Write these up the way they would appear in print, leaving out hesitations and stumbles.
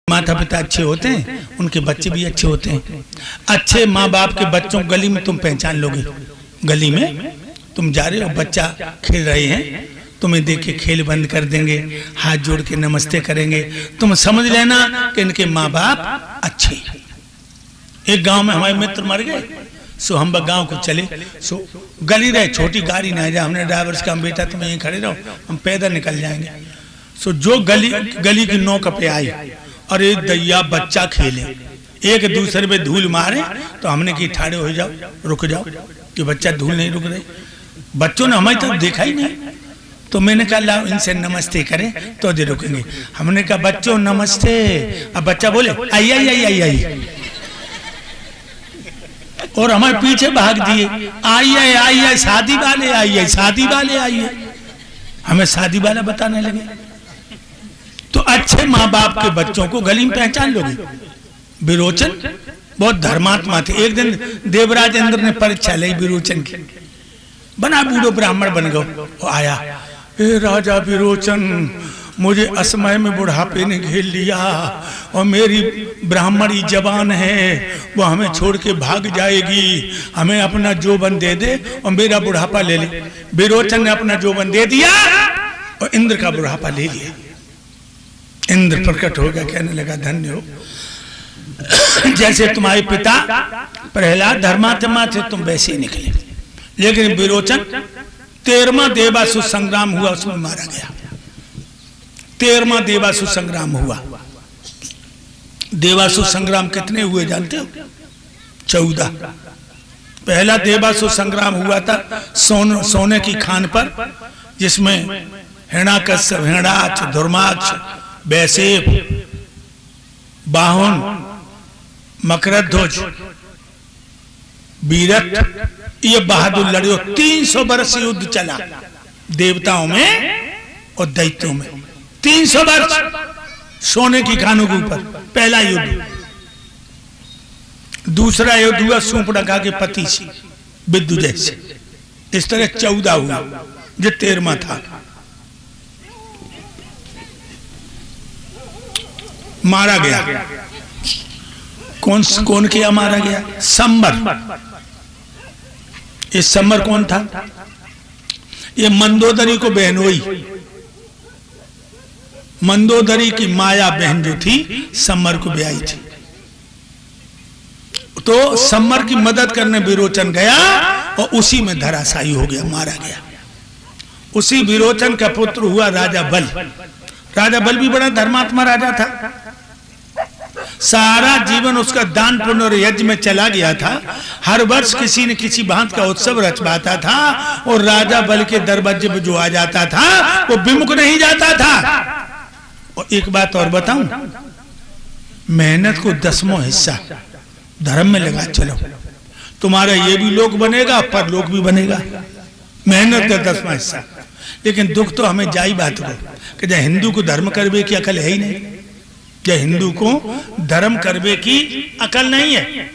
माता पिता अच्छे होते हैं, उनके बच्चे भी अच्छे होते हैं। अच्छे माँ बाप के बच्चों गली में तुम पहचान लोगे। गली में तुम जा रहे हो, बच्चा खेल रहे हैं, तुम्हें देख के खेल बंद कर देंगे, हाथ जोड़ के नमस्ते करेंगे, तुम समझ लेना कि इनके माँ बाप अच्छे। एक गांव में हमारे मित्र मर गए, सो हम गांव को चले, सो गली रहे, छोटी गाड़ी ना जाए, हमने ड्राइवर से कहा बेटा तुम यहीं खड़े रहो, हम पैदल निकल जाएंगे। सो जो गली की नौक पे आई, अरे दैया बच्चा खेले, एक दूसरे पे धूल मारे, तो हमने कि ठाड़े हो जाओ, रुक जाओ, कि बच्चा धूल नहीं रुक रहे। बच्चों ने हमें तो देखा ही नहीं, तो मैंने कहा लाओ इनसे नमस्ते करें तो दे रुकेंगे। हमने कहा बच्चों नमस्ते, अब बच्चा बोले आई आई आई आई आई, और हमारे पीछे भाग दिए, आई आई आई आई, शादी वाले आई है, शादी वाले आई है, हमें शादी वाला बताने लगे। तो अच्छे माँ बाप के बच्चों को गली में पहचान लोगे। विरोचन बहुत धर्मात्मा थे। एक दिन देवराज इंद्र ने परीक्षा ली विरोचन की, बना बूढ़ो ब्राह्मण बन गो। वो आया, ए राजा विरोचन, मुझे असमय में बुढ़ापे ने घेर लिया और मेरी ब्राह्मणी जवान है, वो हमें छोड़ के भाग जाएगी, हमें अपना जोबन दे दे और मेरा बुढ़ापा ले ले। विरोचन ने अपना जोबन दे दिया और इंद्र का बुढ़ापा ले लिया। इंद्र प्रकट हो गया, कहने लगा धन्य हो, जैसे तुम्हारे पिता प्रहलाद धर्मात्मा थे तुम वैसे ही निकले। लेकिन विरोचन 13वां देवासुर संग्राम हुआ, उसमें मारा गया। 13वां देवासुर संग्राम हुआ। देवासुर संग्राम कितने हुए जानते हो? 14। पहला देवासुर संग्राम हुआ था सोने की खान पर, जिसमें हिरण्याकश्यप, हिरण्याक्ष, धर्माक्ष, वैशेप, बाहुन, मकरध्वज, वीरथ, ये बहादुर लड़े। 300 वर्ष युद्ध चला देवताओं में और दैत्यों में। 300 वर्ष सोने की खानों के ऊपर, पहला युद्ध। दूसरा युद्ध हुआ सूर्पणखा के पति से, विद्युजय से। इस तरह 14 हुआ, जो 13वां था। मारा गया। कौन किया मारा गया? संबर। ये संबर कौन था? ये मंदोदरी को बहन हुई। मंदोदरी की माया बहन जो थी संबर को ब्याही थी। तो संबर की मदद करने विरोचन गया और उसी में धराशायी हो गया, मारा गया। उसी विरोचन का पुत्र हुआ राजा बल। राजा बल भी बड़ा धर्मात्मा राजा था। सारा जीवन उसका दान पुण्य और यज्ञ में चला गया था। हर वर्ष किसी न किसी भांत का उत्सव रचवाता था और राजा बल के दरवाजे पे जो आ जाता था वो विमुख नहीं जाता था। और एक बात और बताऊं, मेहनत को 10वां हिस्सा धर्म में लगा चलो, तुम्हारा ये भी लोक बनेगा, परलोक भी बनेगा। मेहनत का 10वां हिस्सा। लेकिन दुख तो हमें जाई बात को कि जब हिंदू को धर्म करवे की अकल है ही नहीं, जब हिंदू को धर्म करवे की अकल नहीं है।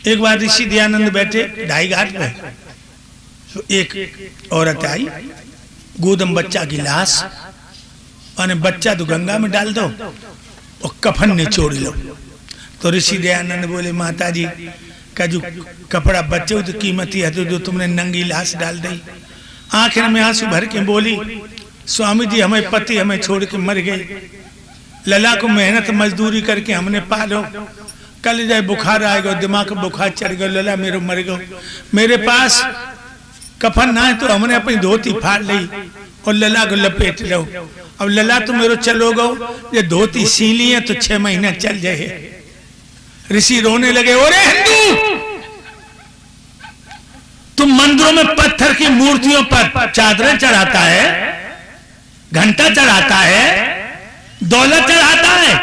एक बार ऋषि दयानंद बैठे ढाई घाट पे, तो एक औरत आई, गोदम बच्चा की लाश, और बच्चा तो गंगा में डाल दो और कफन निचोड़ लो। तो ऋषि दयानंद बोले माता जी का जो कपड़ा बच्चे तो कीमती है, तो जो तुमने नंगी लाश डाल दी। आखिर में आंसू भर के बोली, स्वामी जी हमें पति हमें छोड़ के मर गए, लला को मेहनत मजदूरी करके हमने पालो, कल जाए बुखार आएगा, दिमाग का बुखार चढ़ गया, लला मेरे मर गो। मेरे पास कफन ना है तो हमने अपनी धोती फाड़ ली और लला को लपेट लो। अब लला तो मेरे चलो गो, ये धोती सीली है तो 6 महीना चल जाए। ऋषि रोने लगे, ओरे हिंदू, तुम मंदिरों में पत्थर की मूर्तियों पर चादरें चढ़ाता है, घंटा चढ़ाता है, दौलत चढ़ाता है,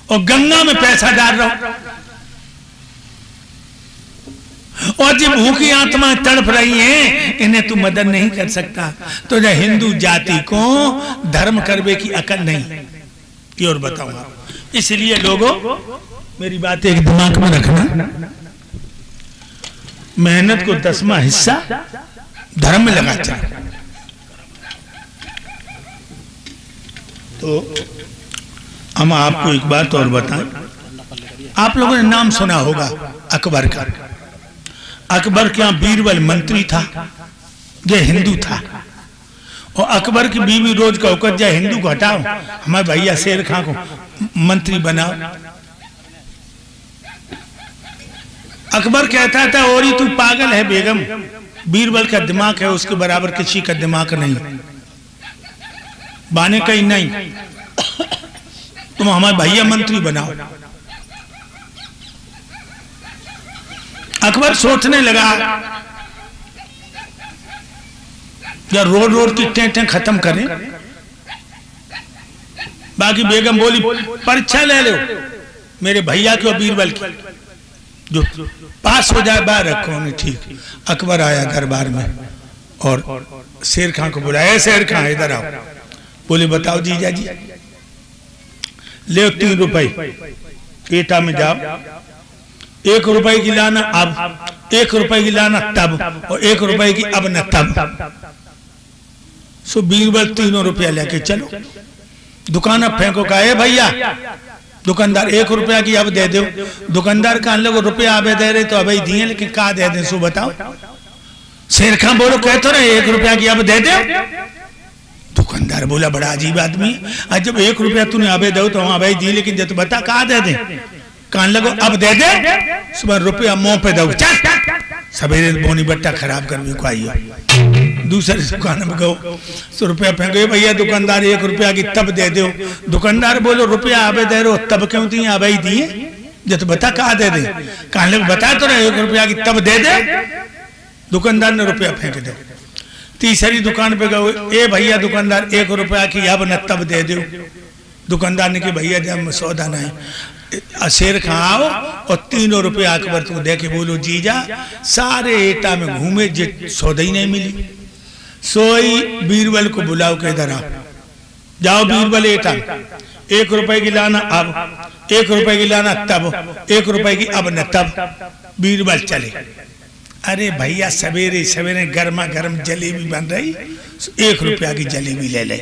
और गंगा में पैसा डाल रहा हूं। और जब भूखी आत्मा तड़प रही है, इन्हें तू मदद नहीं कर सकता। तो जब हिंदू जाति को धर्म करवे की अकल नहीं, ये और बताऊंगा। इसलिए लोगों, मेरी बात एक दिमाग में रखना, मेहनत को 10वां हिस्सा धर्म में लगा चाहिए। तो हम आपको एक बात और बताएं, आप लोगों ने नाम सुना होगा अकबर का। अकबर के यहाँ बीरबल मंत्री था, यह हिंदू था, और अकबर की बीवी रोज का औकत जाए हिंदू को हटाओ, हमारे भैया शेर खां को मंत्री बनाओ। अकबर कहता था और तू पागल है बेगम, बीरबल का दिमाग है उसके बराबर किसी का दिमाग नहीं, बाने कहीं नहीं, तुम हमारे भैया मंत्री बनाओ। अकबर सोचने लगा या रोड रोड की टेंटें खत्म करें। बाकी बेगम बोली परीक्षा ले लो मेरे भैया की और बीरबल की, जो पास हो जाए बाहर रखो उन्हें। ठीक। अकबर आया दरबार में और शेर खां को बुलाया, शेर खां इधर आओ। बोले बताओ जीजा जी, ले 3 रुपए एटा में जाओ, 1 रुपए की लाना अब, 1 रुपए की लाना तब, और 1 रुपए की अब न तब। सो बीरबल 3 रुपया लेके चलो, दुकान फेंको का है भैया। दुकानदार 1 रुपया की अब दे दो। दुकानदार का लोग रुपया अब दे रहे तो अभी दिए, लेकिन कहा दे दे सो बताओ। शेर खां बोलो कहते रहे 1 रुपया की अब दे दो। दुकानदार बोला बड़ा अजीब आदमी, आज जब 1 रुपया तूने अबे दो तो वहां अभी दी, लेकिन जब तू बता कहा दे दे। कान लगो अब दे दे, सुबह रुपया मुंह पे दो, सवेरे बोनी बट्टा खराब कर को आइयो। दूसरे दुकान में गो 100 रुपया फेंको, भैया दुकानदार 1 रुपया की तब दे दो। दुकानदार बोलो रुपया अबे दे रहे तब क्यों दिए, अबे दिए जब बता कहा दे दे। कान लग बता तो रहे 1 रुपया की तब दे दे। दुकानदार ने रुपया फेंक दे। तीसरी दुकान पे गए, ए भैया दुकानदार 1 रुपया की अब न तब दे दो। दुकानदार ने कि भैया जब सौदा नहीं, शेर खां आओ और 3 रुपया अकबर तुम दे के बोलो जीजा सारे एटा में घूमे जे सौदा ही नहीं मिली। सोई बीरबल को बुलाओ के इधर आओ, जाओ बीरबल एटा, 1 रुपए की लाना अब, 1 रुपए की लाना तब, 1 रुपए की अब न तब। बीरबल चले। अरे भैया सवेरे सवेरे गर्मा गर्म जलेबी बन रही, 1 रुपया की जलेबी ले ले।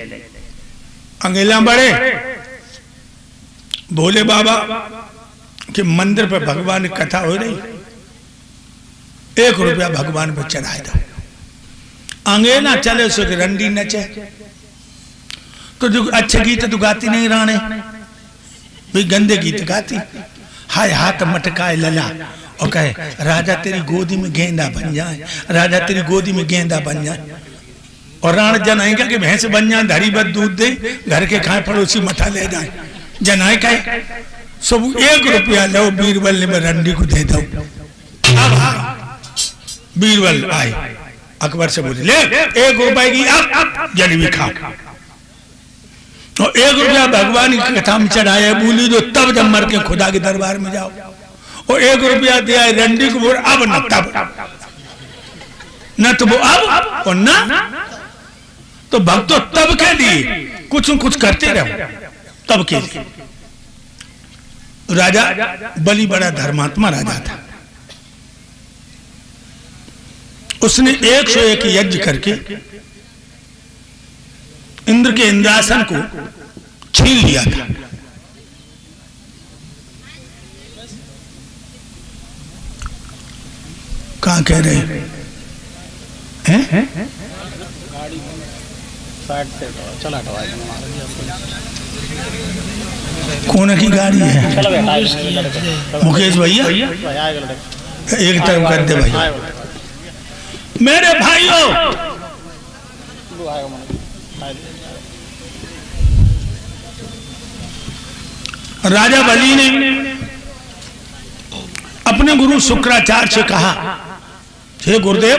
अंगेला बड़े भोले बाबा के मंदिर पर भगवान की कथा हो रही, 1 रुपया भगवान पर चढ़ाए दो। अंगेला चले सो कि रंडी नचे, तो जो अच्छे गीत तो गाती नहीं राणे, भाई गंदे गीत गाती। हाय हाथ मटकाए लला और कहे राजा तेरी गोदी में गेंदा बन जाए, राजा तेरी गोदी में गेंदा बन जाए। और राण जनाएगा कि भैंस बन जाए, धरी बद दूध दे, घर के खाए पड़ोसी मठा ले जाए। जनाए कहे सब 1 रुपया लो, बीरबल ने मैं रंडी को दे दो। अब बीरबल आए, अकबर से बोले ले 1 रुपए की अब जलेबी खा, और 1 रुपया भगवान की कथा में चढ़ाया बोली दो, तब जब मर के खुदा के दरबार में जाओ। और 1 रुपया दिया रंडी को, बोल अब न तब, न तो वो अब और न तो भक्तों तब के लिए कुछ करते रहो, तब के लिए। राजा बलि बड़ा धर्मात्मा राजा था, उसने 101 यज्ञ करके इंद्र के इंद्रासन को छीन लिया था। कहाँ कह रहे हैं? कौन की गाड़ी है? मुकेश भैया एक तरफ कर दे भाई। मेरे भाइयों, राजा बलि ने अपने गुरु शुक्राचार्य से कहा, हे गुरुदेव